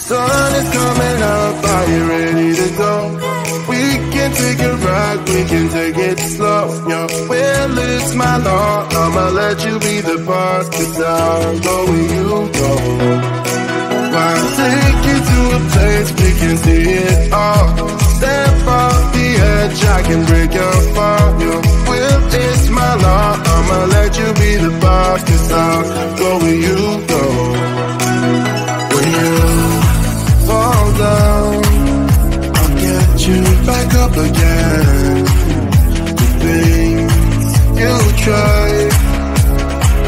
sun is coming up, are you ready to go? We can take a ride, we can take it slow, yo. Well, it's my law, I'ma let you be the boss, 'cause I'll go where you go. I'll take you to a place we can see it all. Step off the edge, I can break your fall, yo. Well, it's my law, I'ma let you be the boss, 'cause I'll go where you go. When you fall down, I'll get you back up again. The things you try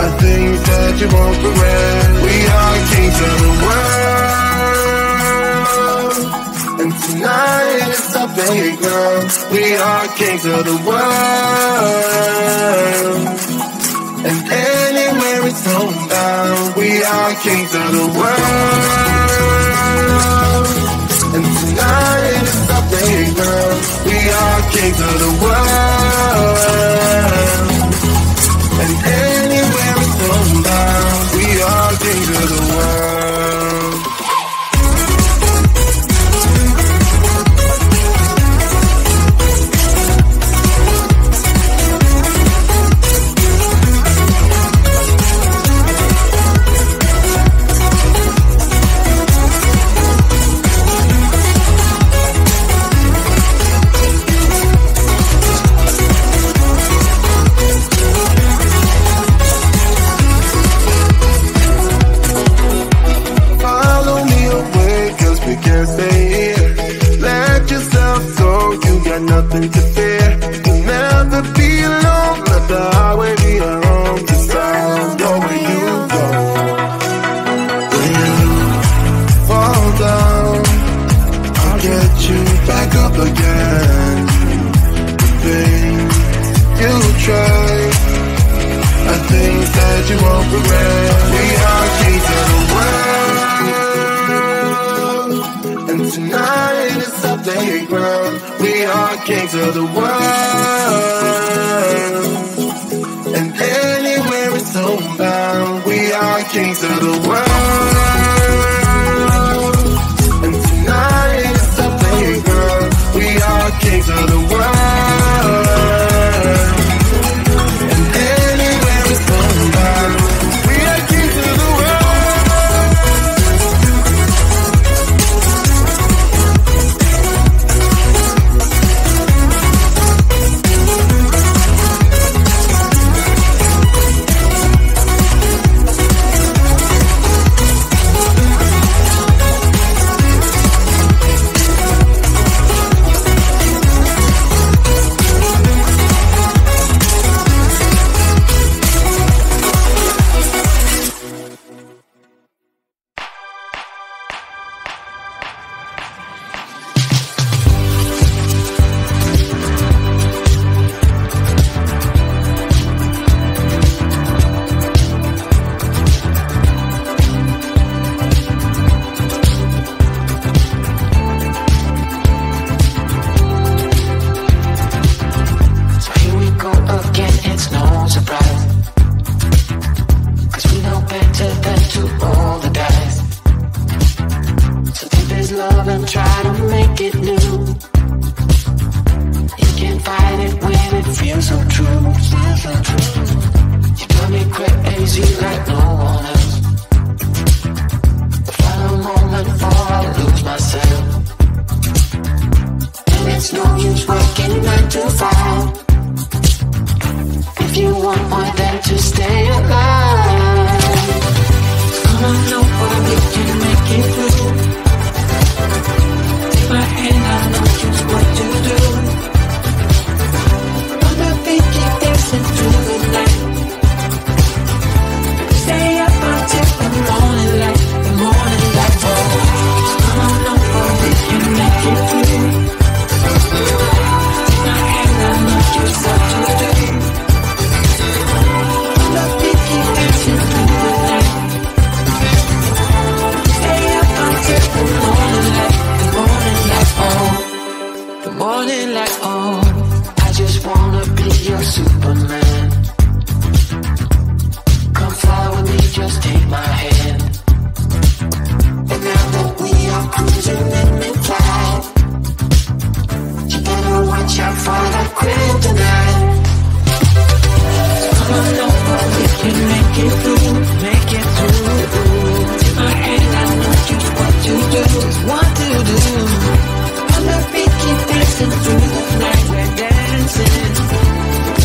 are things that you won't regret. We are kings of the world, and tonight is the playground. We are kings of the world, and anywhere it's homebound. We are kings of the world, and tonight is the playground. We are kings of the world, and anywhere it's homebound. We are kings of the world. Nothing to fear, you'll never be alone. Let the highway be your home, 'cause I'll go where you go. When you fall down, I'll get you back up again. The things you try are things that you won't regret. We are kings of the world, and tonight is the playground. We are kings of the world, and anywhere it's homebound. We are kings of the world, and tonight is the playground. We are kings of the world, and anywhere it's homebound. We are kings of the world. watch out for the kryptonite. Come on over, we can make it through, make it through. Take my hand, I know just what to do, what to do. On the beat, keep dancing through the night, we're dancing.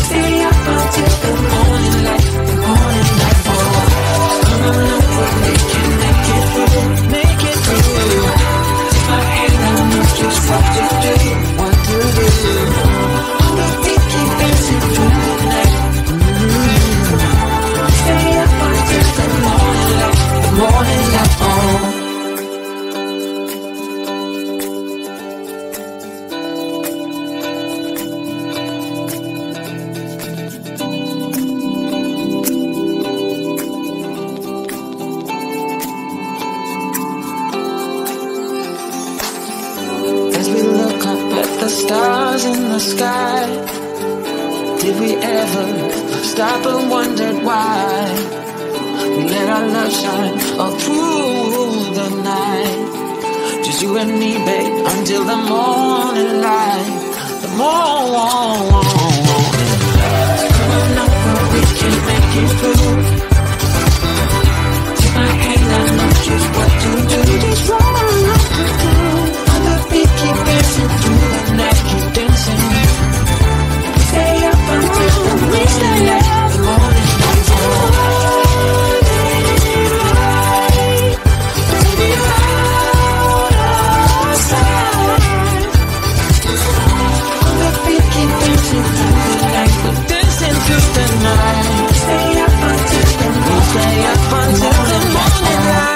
Stay up until the morning light, the morning light. Oh, come on over, we can make it through, make it through. Take my hand, I know just what to do, what to do. On the beat, keep dancing through the night. Stay up until the morning light, the morning light. Oh. Stars in the sky. Did we ever stop and wondered why we let our love shine all through the night? Just you and me, babe, until the morning light. The morning light. Come on over, we can make it through. Take my hand, I know just what to do. Just what I love to do. On the beat, keep dancing through the night, keep dancing. Stay up until the morning light, the morning light. Baby, out outside. On the beat, keep dancing through the night, keep dancing through the night. Stay up until the morning, stay up until the morning light.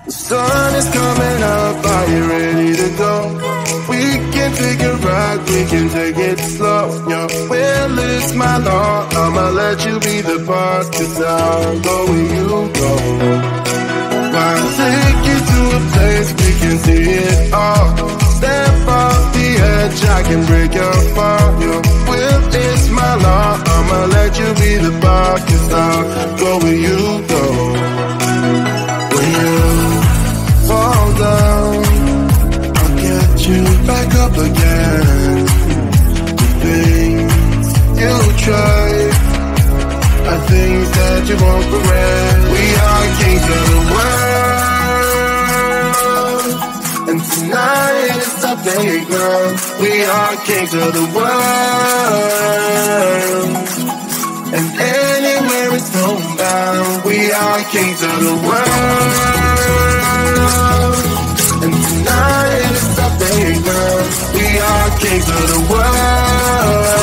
The sun is coming up, are you ready to go? We can take a ride, we can take it slow, yo. Well, it's my law, I'ma let you be the boss, 'cause I'll go where you go. I'll take you to a place we can see it all. Step off the edge, I can break your fall, yo. Well, it's my law, I'ma let you be the boss, 'cause I'll go where you go. When you fall down, I'll get you back up again. The things you try are things that you won't regret. We are kings of the world, and tonight is our playground. We are kings of the world, and anywhere it's homebound. We are kings of the world, and tonight is our playground. We are kings of the world.